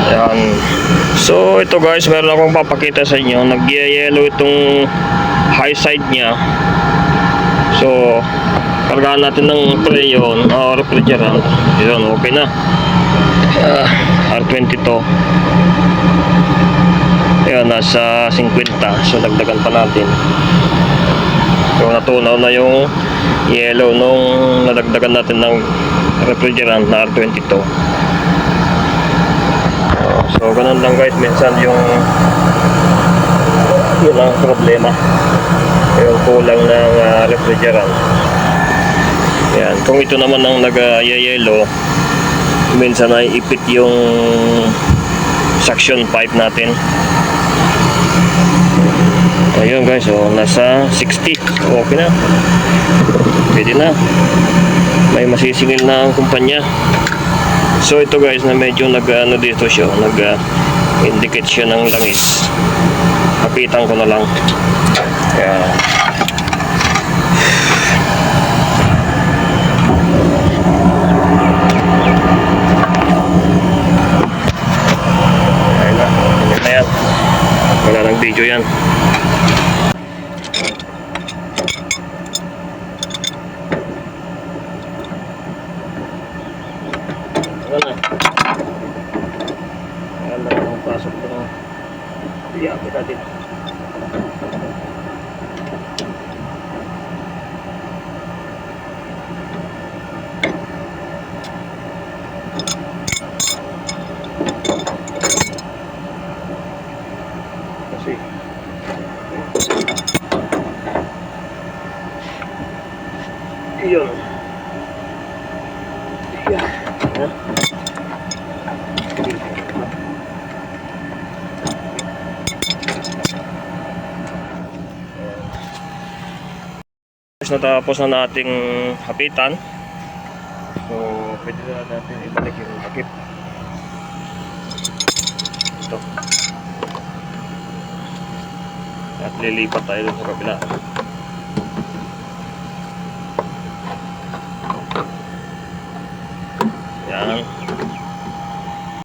Ayan. So ito guys, meron akong papakita sa inyo. Nag-yellow itong high side nya. So kargaan natin ng preyon o refrigerant. Yun, okay na. R22. Ayan, nasa 50. So dagdagan pa natin. So natunaw na yung yellow nung nadagdagan natin ng refrigerant na R22. So ganun lang guys, minsan yung yun ang problema, yung kulang ng refrigerant. Yan, kung ito naman ang nag-yellow, minsan ay ipit yung suction pipe natin. Ayun guys, so nasa 60. Okay na, pwede na, may masisingil na ang kumpanya. So ito guys, na medyo nag-ano dito siya, nag-indicate siya ng langis. Kapitan ko na lang. Ayan. Ayan na, ganyan na yan. Wala nang video yan. Wala na. Ayan na ang pasok ko na. Iyapit natin. Kasi iyon. Yeah. Natapos na nating hapitan. So pwede na natin ibalik yung takip. Ito. At lilipat tayo sa kabila.